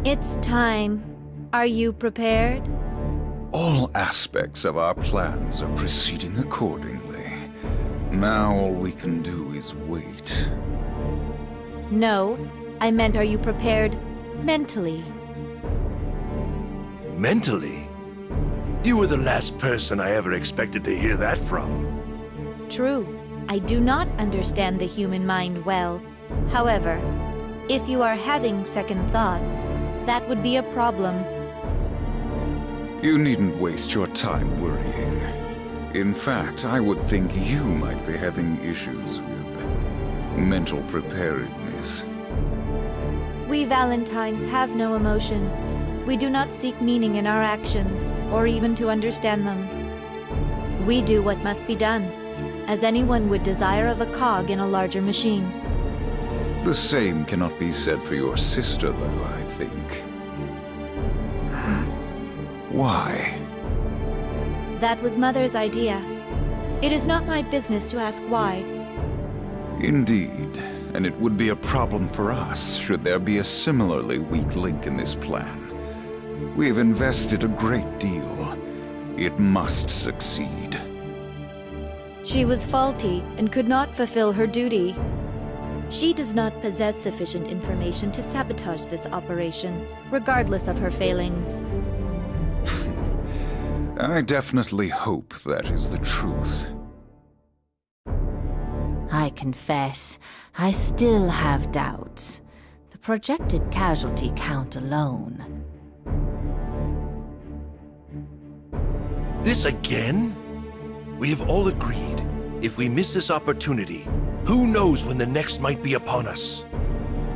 It's time. Are you prepared? All aspects of our plans are proceeding accordingly. Now all we can do is wait. No, I meant are you prepared mentally? Mentally? You were the last person I ever expected to hear that from. True, I do not understand the human mind well. However, if you are having second thoughts, that would be a problem. You needn't waste your time worrying. In fact, I would think you might be having issues with mental preparedness. We Valentines have no emotion. We do not seek meaning in our actions, or even to understand them. We do what must be done, as anyone would desire of a cog in a larger machine. The same cannot be said for your sister, though, I think. Why? That was Mother's idea. It is not my business to ask why. Indeed, and it would be a problem for us should there be a similarly weak link in this plan. We have invested a great deal. It must succeed. She was faulty and could not fulfill her duty. She does not possess sufficient information to sabotage this operation, regardless of her failings. I definitely hope that is the truth. I confess, I still have doubts. The projected casualty count alone. This again? We have all agreed, if we miss this opportunity, who knows when the next might be upon us?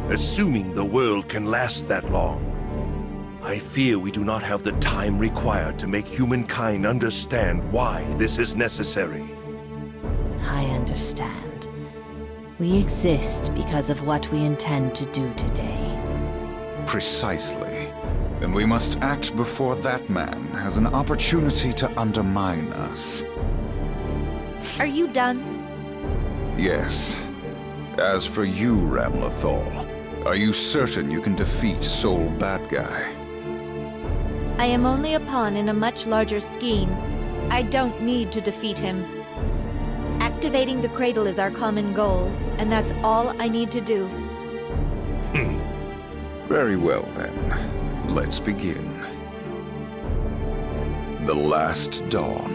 Assuming the world can last that long, I fear we do not have the time required to make humankind understand why this is necessary. I understand. We exist because of what we intend to do today. Precisely. And we must act before that man has an opportunity to undermine us. Are you done? Yes. As for you, Ramlethal, are you certain you can defeat Soul Bad Guy? I am only a pawn in a much larger scheme. I don't need to defeat him. Activating the cradle is our common goal, and that's all I need to do. Very well, then. Let's begin. The Last Dawn.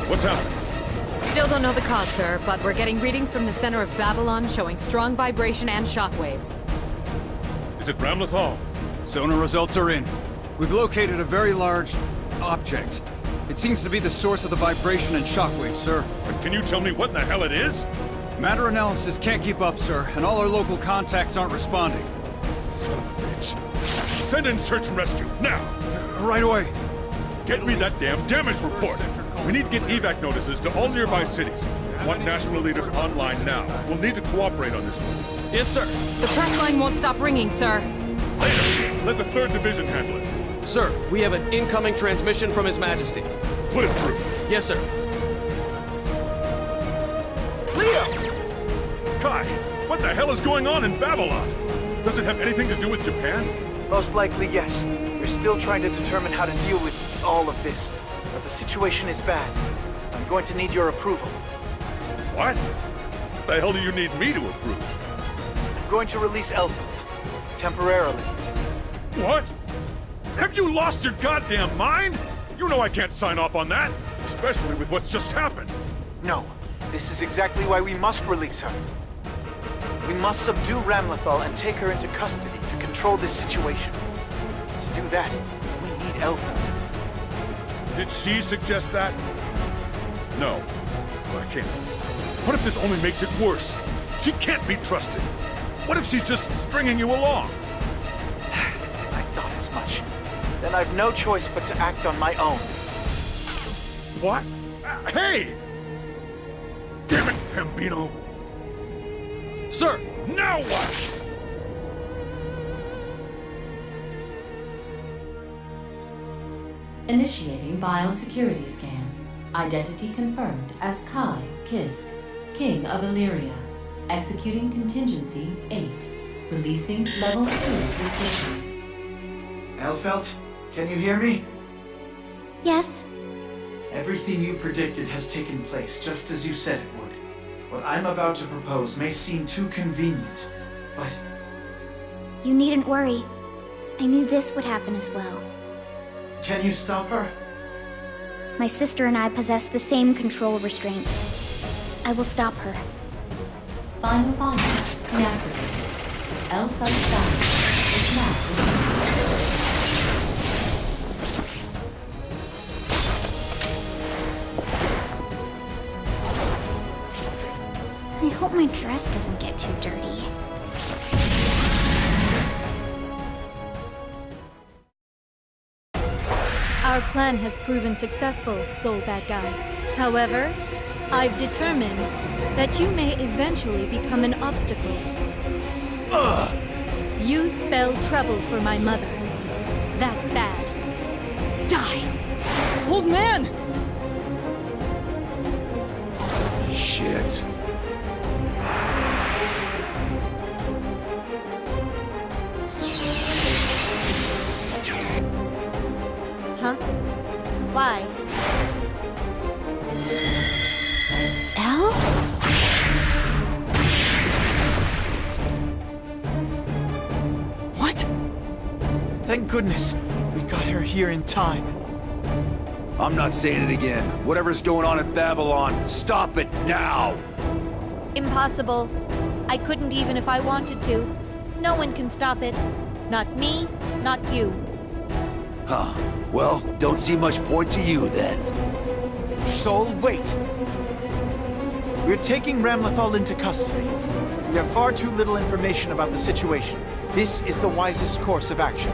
What's happening? Still don't know the cause, sir, but we're getting readings from the center of Babylon showing strong vibration and shockwaves. Is it Ramlethal? Sonar results are in. We've located a very large object. It seems to be the source of the vibration and shockwaves, sir. But can you tell me what in the hell it is? Matter analysis can't keep up, sir, and all our local contacts aren't responding. Son of a bitch. Send in search and rescue, now! Right away. Get me that damn damage report! We need to get evac notices to all nearby cities. Want national leaders online now. We'll need to cooperate on this one. Yes, sir. The press line won't stop ringing, sir. Later, let the 3rd Division handle it. Sir, we have an incoming transmission from His Majesty. Put it through. Yes, sir. Leo! Kai, what the hell is going on in Babylon? Does it have anything to do with Japan? Most likely, yes. We're still trying to determine how to deal with all of this. But the situation is bad. I'm going to need your approval. What? What the hell do you need me to approve? I'm going to release Elfeld. Temporarily. What? Have you lost your goddamn mind? You know I can't sign off on that. Especially with what's just happened. No. This is exactly why we must release her. We must subdue Ramlethal and take her into custody to control this situation. To do that, we need Elfeld. Did she suggest that? No. I can't. What if this only makes it worse? She can't be trusted. What if she's just stringing you along? I thought as much. Then I've no choice but to act on my own. What? Hey! Damn it, Pambino! Sir! Now what? Initiating biosecurity scan. Identity confirmed as Kai Kisk, King of Illyria. Executing contingency 8. Releasing level 2 restrictions. Elfelt, can you hear me? Yes. Everything you predicted has taken place, just as you said it would. What I'm about to propose may seem too convenient, but... You needn't worry. I knew this would happen as well. Can you stop her? My sister and I possess the same control restraints. I will stop her. Final bombs deactivated. Alpha Star is now I hope my dress doesn't get too dirty. Our plan has proven successful, Soul Bad Guy. However, I've determined that you may eventually become an obstacle. You spell trouble for my mother. That's bad. Die! Old man! Shit. Huh? Why? Elle? What? Thank goodness. We got her here in time. I'm not saying it again. Whatever's going on at Babylon, stop it now! Impossible. I couldn't even if I wanted to. No one can stop it. Not me, not you. Huh. Well, don't see much point to you then. Soul, wait. We're taking Ramlethal into custody. We have far too little information about the situation. This is the wisest course of action.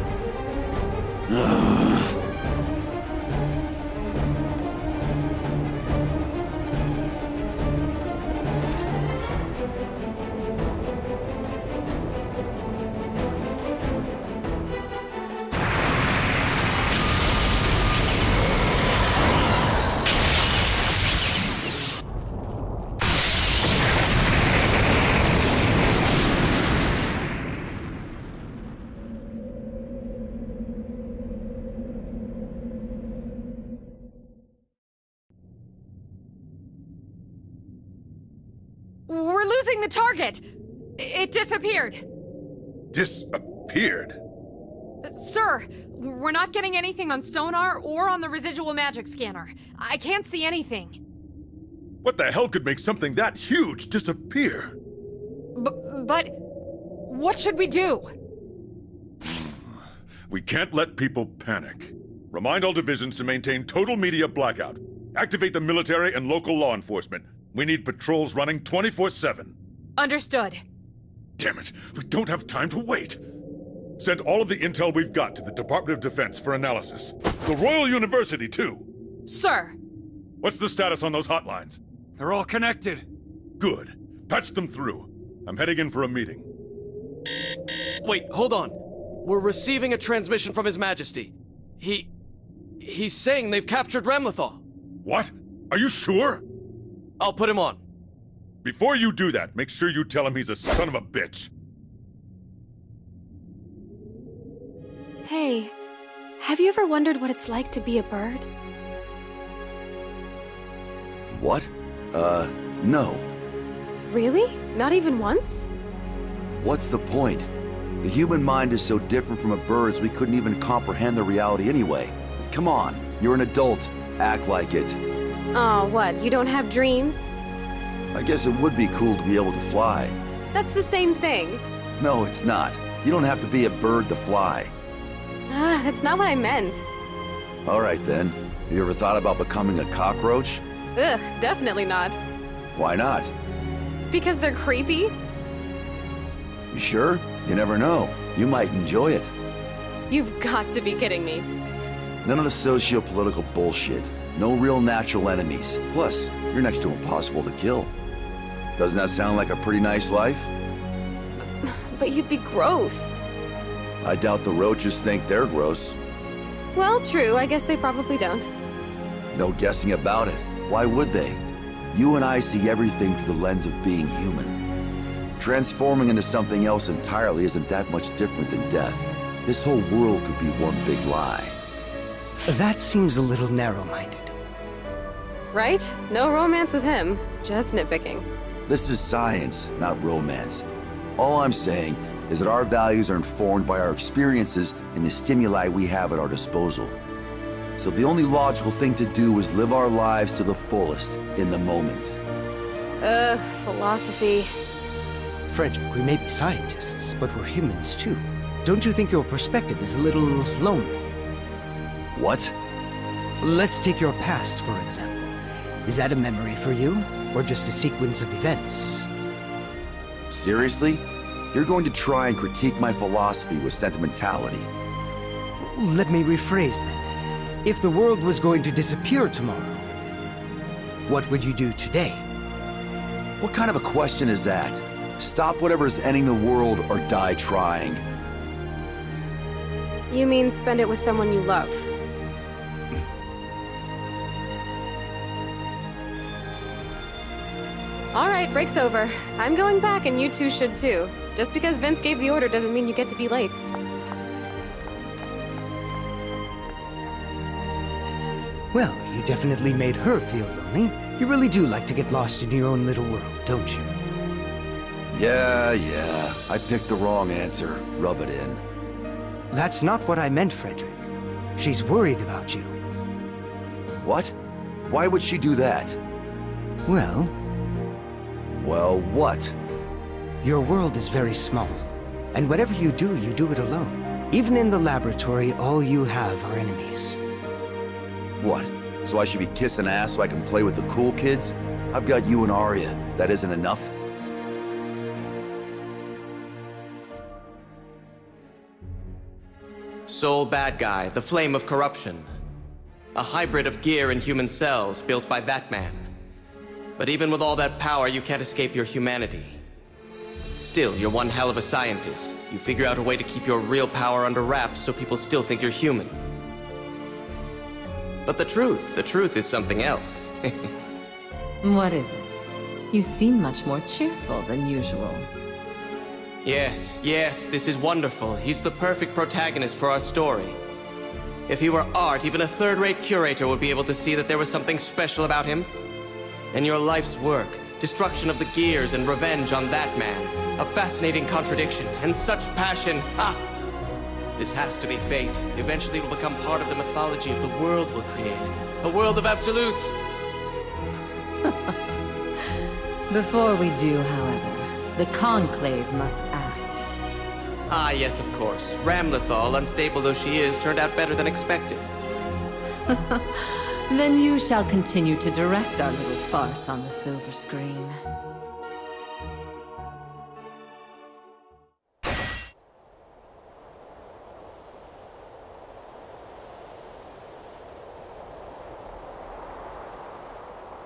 We're losing the target! It disappeared! Disappeared? Sir, we're not getting anything on sonar or on the residual magic scanner. I can't see anything. What the hell could make something that huge disappear? But what should we do? We can't let people panic. Remind all divisions to maintain total media blackout. Activate the military and local law enforcement. We need patrols running 24/7. Understood. Damn it, we don't have time to wait. Send all of the intel we've got to the Department of Defense for analysis. The Royal University, too. Sir. What's the status on those hotlines? They're all connected. Good. Patch them through. I'm heading in for a meeting. Wait, hold on. We're receiving a transmission from His Majesty. He's saying they've captured Ramlethal. What? Are you sure? I'll put him on. Before you do that, make sure you tell him he's a son of a bitch. Hey, have you ever wondered what it's like to be a bird? What? No. Really? Not even once? What's the point? The human mind is so different from a bird's we couldn't even comprehend the reality anyway. Come on, you're an adult. Act like it. Oh, what? You don't have dreams? I guess it would be cool to be able to fly. That's the same thing. No, it's not. You don't have to be a bird to fly. That's not what I meant. All right then. You ever thought about becoming a cockroach? Ugh, definitely not. Why not? Because they're creepy? You sure? You never know. You might enjoy it. You've got to be kidding me. None of the socio-political bullshit. No real natural enemies. Plus, you're next to impossible to kill. Doesn't that sound like a pretty nice life? But you'd be gross. I doubt the roaches think they're gross. Well, true. I guess they probably don't. No guessing about it. Why would they? You and I see everything through the lens of being human. Transforming into something else entirely isn't that much different than death. This whole world could be one big lie. That seems a little narrow-minded. Right? No romance with him. Just nitpicking. This is science, not romance. All I'm saying is that our values are informed by our experiences and the stimuli we have at our disposal. So the only logical thing to do is live our lives to the fullest, in the moment. Ugh, philosophy. Frederick, we may be scientists, but we're humans too. Don't you think your perspective is a little lonely? What? Let's take your past, for example. Is that a memory for you, or just a sequence of events? Seriously? You're going to try and critique my philosophy with sentimentality? Let me rephrase then. If the world was going to disappear tomorrow, what would you do today? What kind of a question is that? Stop whatever's ending the world or die trying. You mean spend it with someone you love? Alright, break's over. I'm going back and you two should too. Just because Vince gave the order doesn't mean you get to be late. Well, you definitely made her feel lonely. You really do like to get lost in your own little world, don't you? Yeah. I picked the wrong answer. Rub it in. That's not what I meant, Frederick. She's worried about you. What? Why would she do that? Well, what? Your world is very small, and whatever you do it alone. Even in the laboratory, all you have are enemies. What? So I should be kissing ass so I can play with the cool kids? I've got you and Arya. That isn't enough? Sole bad guy, the flame of corruption. A hybrid of gear and human cells built by that man. But even with all that power, you can't escape your humanity. Still, you're one hell of a scientist. You figure out a way to keep your real power under wraps so people still think you're human. But the truth is something else. What is it? You seem much more cheerful than usual. Yes, this is wonderful. He's the perfect protagonist for our story. If he were art, even a third-rate curator would be able to see that there was something special about him. And your life's work, destruction of the gears and revenge on that man. A fascinating contradiction, and such passion. Ha! This has to be fate. Eventually it will become part of the mythology of the world we'll create. A world of absolutes! Before we do, however, the Conclave must act. Ah, yes, of course. Ramlethal, unstable though she is, turned out better than expected. Then you shall continue to direct our little farce on the silver screen.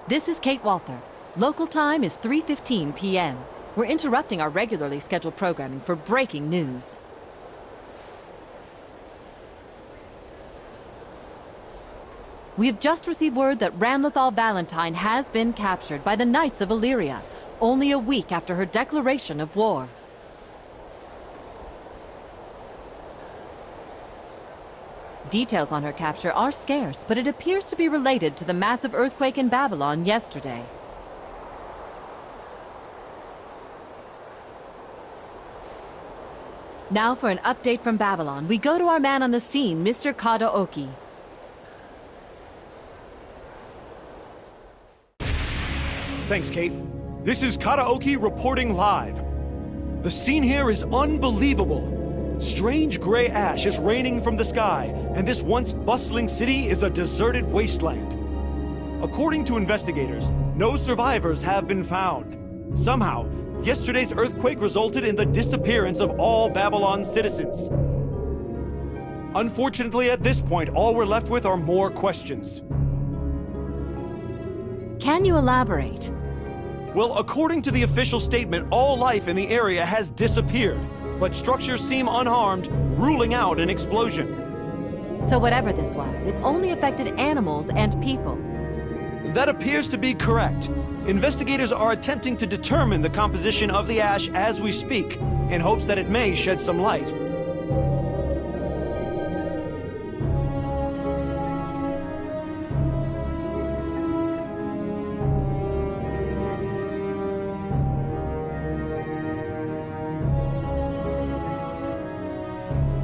This is Kate Walther. Local time is 3:15 p.m. We're interrupting our regularly scheduled programming for breaking news. We have just received word that Ramlethal Valentine has been captured by the Knights of Illyria, only a week after her declaration of war. Details on her capture are scarce, but it appears to be related to the massive earthquake in Babylon yesterday. Now for an update from Babylon, we go to our man on the scene, Mr. Kadaoki. Thanks, Kate. This is Kadaoki reporting live. The scene here is unbelievable. Strange gray ash is raining from the sky, and this once bustling city is a deserted wasteland. According to investigators, no survivors have been found. Somehow, yesterday's earthquake resulted in the disappearance of all Babylon's citizens. Unfortunately, at this point, all we're left with are more questions. Can you elaborate? Well, according to the official statement, all life in the area has disappeared, but structures seem unharmed, ruling out an explosion. So whatever this was, it only affected animals and people. That appears to be correct. Investigators are attempting to determine the composition of the ash as we speak, in hopes that it may shed some light.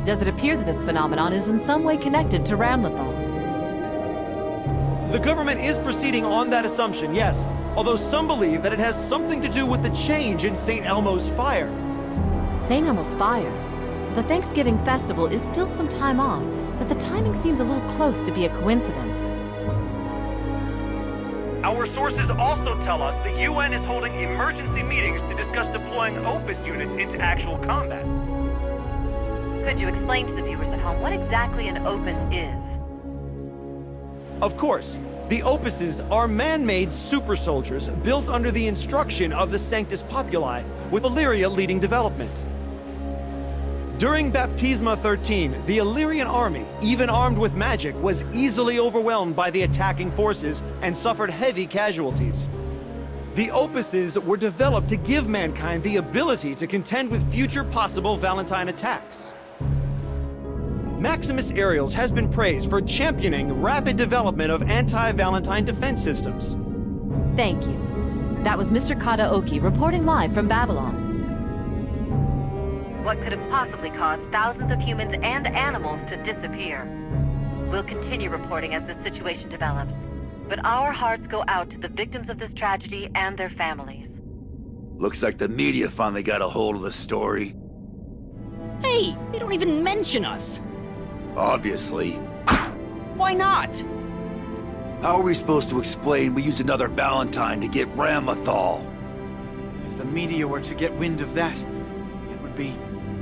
Does it appear that this phenomenon is in some way connected to Ramlethal? The government is proceeding on that assumption, yes, although some believe that it has something to do with the change in St. Elmo's fire. St. Elmo's fire? The Thanksgiving festival is still some time off, but the timing seems a little close to be a coincidence. Our sources also tell us the UN is holding emergency meetings to discuss deploying Opus units into actual combat. Could you explain to the viewers at home what exactly an Opus is? Of course, the Opuses are man-made super soldiers built under the instruction of the Sanctus Populi, with Illyria leading development. During Baptisma 13, the Illyrian army, even armed with magic, was easily overwhelmed by the attacking forces and suffered heavy casualties. The Opuses were developed to give mankind the ability to contend with future possible Valentine attacks. Maximus Aerials has been praised for championing rapid development of anti-Valentine defense systems. Thank you. That was Mr. Kadaoki reporting live from Babylon. What could have possibly caused thousands of humans and animals to disappear? We'll continue reporting as the situation develops, but our hearts go out to the victims of this tragedy and their families. Looks like the media finally got a hold of the story. Hey, they don't even mention us. Obviously. Why not? How are we supposed to explain we used another Valentine to get Ramlethal? If the media were to get wind of that, it would be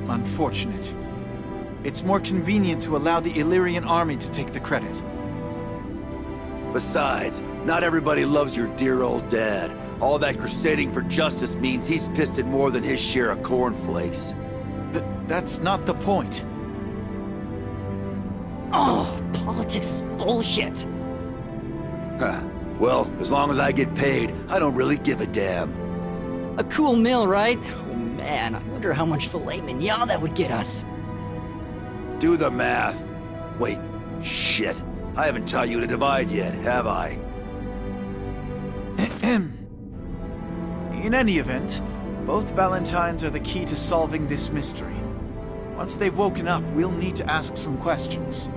unfortunate. It's more convenient to allow the Illyrian army to take the credit. Besides, not everybody loves your dear old dad. All that crusading for justice means he's pissed at more than his share of cornflakes. That's not the point. Oh, politics is bullshit. Huh. Well, as long as I get paid, I don't really give a damn. A cool meal, right? Oh man, I wonder how much filet mignon that would get us. Do the math. Wait, shit. I haven't taught you to divide yet, have I? In any event, both Valentines are the key to solving this mystery. Once they've woken up, we'll need to ask some questions.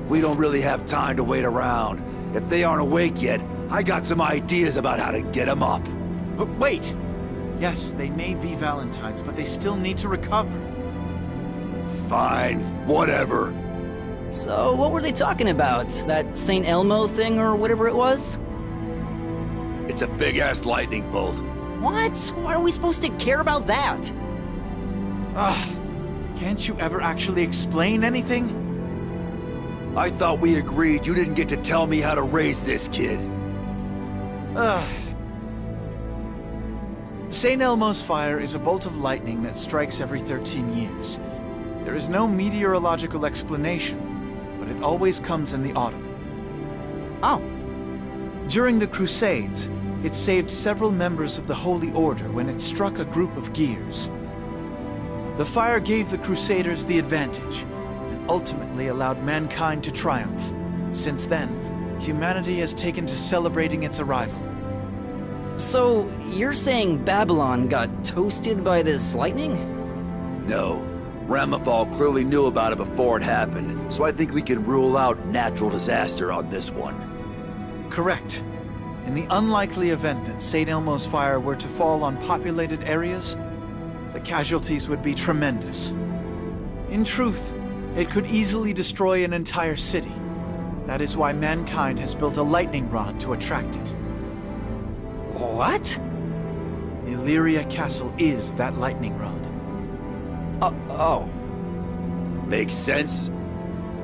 We don't really have time to wait around. If they aren't awake yet, I got some ideas about how to get them up. But wait! Yes, they may be Valentines, but they still need to recover. Fine, whatever. So, what were they talking about? That St. Elmo thing or whatever it was? It's a big-ass lightning bolt. What? Why are we supposed to care about that? Can't you ever actually explain anything? I thought we agreed you didn't get to tell me how to raise this kid. St. Elmo's fire is a bolt of lightning that strikes every 13 years. There is no meteorological explanation, but it always comes in the autumn. Oh. During the Crusades, it saved several members of the Holy Order when it struck a group of Gears. The fire gave the Crusaders the advantage, and ultimately allowed mankind to triumph. Since then, humanity has taken to celebrating its arrival. So, you're saying Babylon got toasted by this lightning? No. Ramlethal clearly knew about it before it happened, so I think we can rule out natural disaster on this one. Correct. In the unlikely event that St. Elmo's fire were to fall on populated areas, the casualties would be tremendous. In truth, it could easily destroy an entire city. That is why mankind has built a lightning rod to attract it. What? Illyria Castle is that lightning rod. Oh. Makes sense?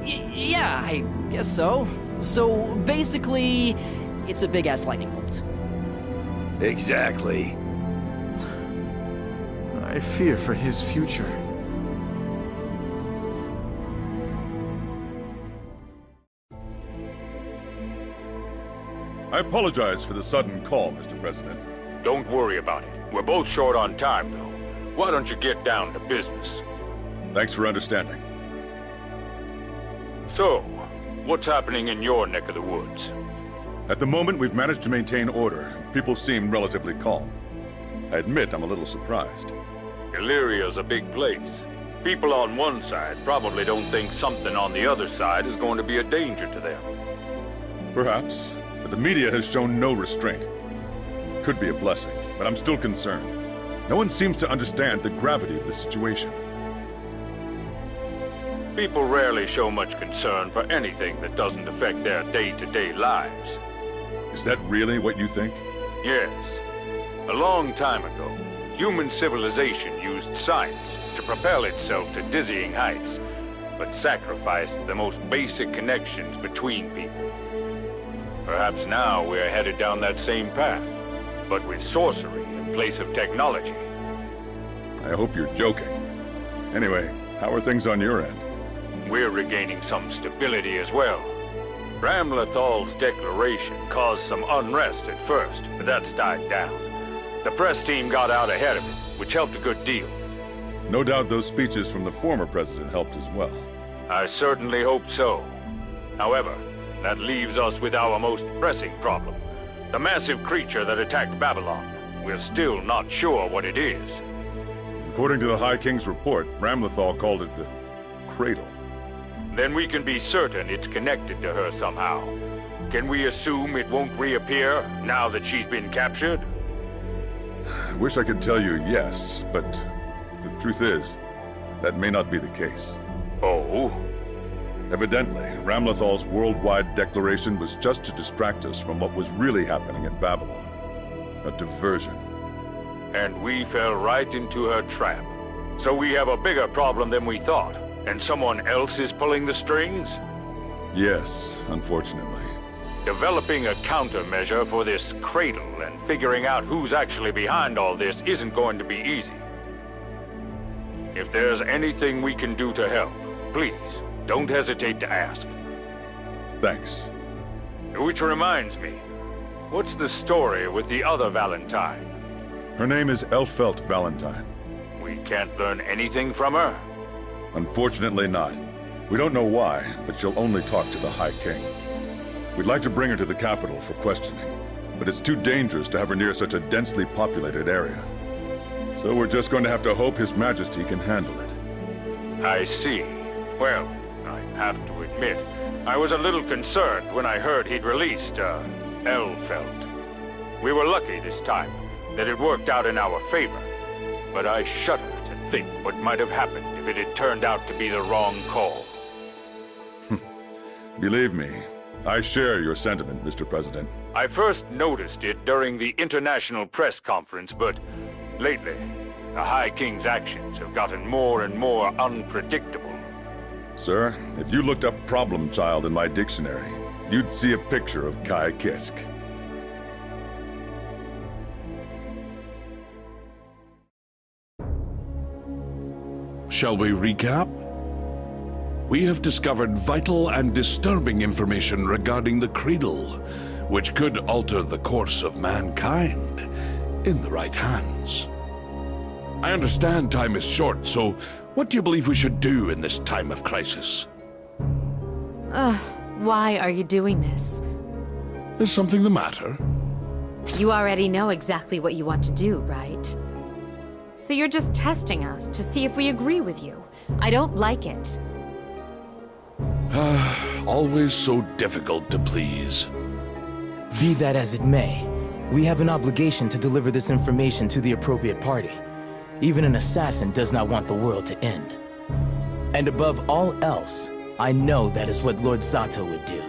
Yeah, I guess so. So, basically, it's a big-ass lightning bolt. Exactly. I fear for his future. I apologize for the sudden call, Mr. President. Don't worry about it. We're both short on time, though. Why don't you get down to business? Thanks for understanding. So, what's happening in your neck of the woods? At the moment, we've managed to maintain order. People seem relatively calm. I admit I'm a little surprised. Illyria's a big place. People on one side probably don't think something on the other side is going to be a danger to them. Perhaps, but the media has shown no restraint. Could be a blessing, but I'm still concerned. No one seems to understand the gravity of the situation. People rarely show much concern for anything that doesn't affect their day-to-day lives. Is that really what you think? Yes. A long time ago, human civilization used science to propel itself to dizzying heights, but sacrificed the most basic connections between people. Perhaps now we're headed down that same path, but with sorcery in place of technology. I hope you're joking. Anyway, how are things on your end? We're regaining some stability as well. Ramlethal's declaration caused some unrest at first, but that's died down. The press team got out ahead of it, which helped a good deal. No doubt those speeches from the former president helped as well. I certainly hope so. However, that leaves us with our most pressing problem. The massive creature that attacked Babylon. We're still not sure what it is. According to the High King's report, Ramlethal called it the Cradle. Then we can be certain it's connected to her somehow. Can we assume it won't reappear now that she's been captured? I wish I could tell you yes, but the truth is, that may not be the case. Oh? Evidently, Ramlethal's worldwide declaration was just to distract us from what was really happening in Babylon. A diversion. And we fell right into her trap. So we have a bigger problem than we thought. And someone else is pulling the strings? Yes, unfortunately. Developing a countermeasure for this cradle and figuring out who's actually behind all this isn't going to be easy. If there's anything we can do to help, please, don't hesitate to ask. Thanks. Which reminds me, what's the story with the other Valentine? Her name is Elfelt Valentine. We can't learn anything from her? Unfortunately not. We don't know why, but she'll only talk to the High King. We'd like to bring her to the capital for questioning, but it's too dangerous to have her near such a densely populated area. So we're just going to have to hope His Majesty can handle it. I see. Well, I have to admit, I was a little concerned when I heard he'd released, Elfelt. We were lucky this time, that it worked out in our favor, but I shudder to think what might have happened if it had turned out to be the wrong call. Believe me, I share your sentiment, Mr. President. I first noticed it during the international press conference, but lately, the High King's actions have gotten more and more unpredictable. Sir, if you looked up problem child in my dictionary, you'd see a picture of Kai Kisk. Shall we recap? We have discovered vital and disturbing information regarding the Cradle, which could alter the course of mankind in the right hands. I understand time is short, so what do you believe we should do in this time of crisis? Why are you doing this? Is something the matter? You already know exactly what you want to do, right? So you're just testing us to see if we agree with you. I don't like it. Always so difficult to please. Be that as it may, we have an obligation to deliver this information to the appropriate party. Even an assassin does not want the world to end. And above all else, I know that is what Lord Zato would do.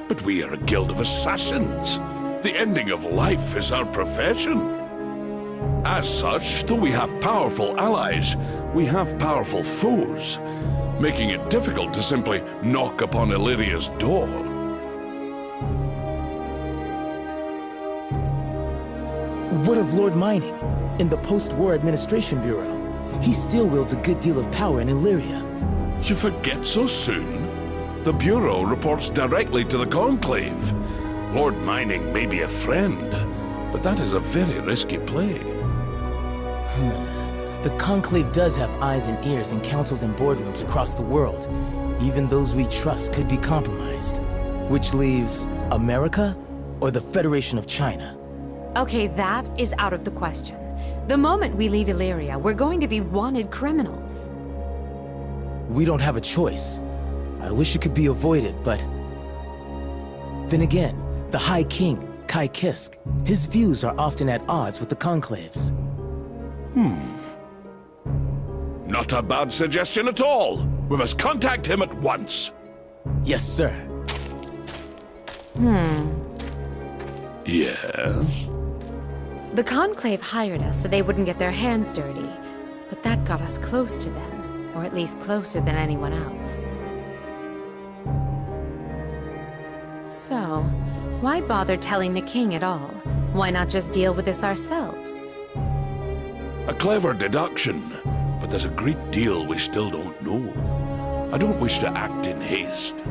But we are a guild of assassins. The ending of life is our profession. As such, though we have powerful allies, we have powerful foes, making it difficult to simply knock upon Illyria's door. What of Lord Mining in the Post-War Administration Bureau? He still wields a good deal of power in Illyria. You forget so soon? The Bureau reports directly to the Conclave. Lord Mining may be a friend, but that is a very risky play. The Conclave does have eyes and ears in councils and boardrooms across the world. Even those we trust could be compromised. Which leaves America or the Federation of China? Okay, that is out of the question. The moment we leave Illyria, we're going to be wanted criminals. We don't have a choice. I wish it could be avoided, but... Then again, the High King, Kai Kisk, his views are often at odds with the Conclave's. Not a bad suggestion at all. We must contact him at once. Yes, sir. Yes? The Conclave hired us so they wouldn't get their hands dirty, but that got us close to them, or at least closer than anyone else. So, why bother telling the king at all? Why not just deal with this ourselves? A clever deduction, but there's a great deal we still don't know. I don't wish to act in haste.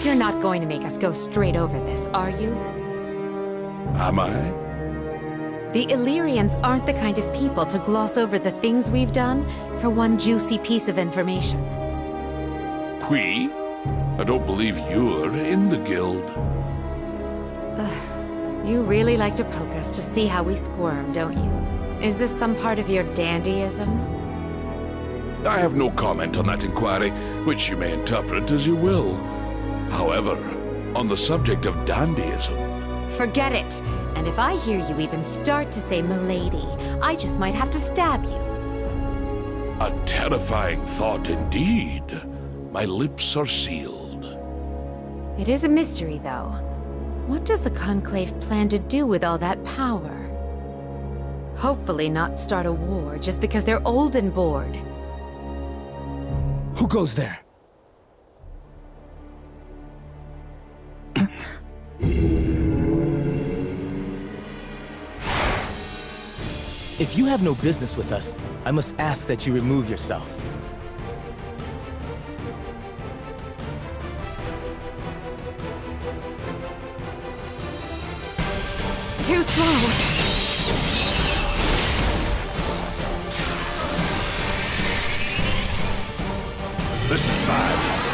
You're not going to make us go straight over this, are you? Am I? The Illyrians aren't the kind of people to gloss over the things we've done for one juicy piece of information. We? I don't believe you're in the guild. You really like to poke us to see how we squirm, don't you? Is this some part of your dandyism? I have no comment on that inquiry, which you may interpret as you will. However, on the subject of dandyism... Forget it! And if I hear you even start to say milady, I just might have to stab you. A terrifying thought indeed. My lips are sealed. It is a mystery, though. What does the Conclave plan to do with all that power? Hopefully not start a war just because they're old and bored. Who goes there? If you have no business with us, I must ask that you remove yourself. Too slow. This is bad.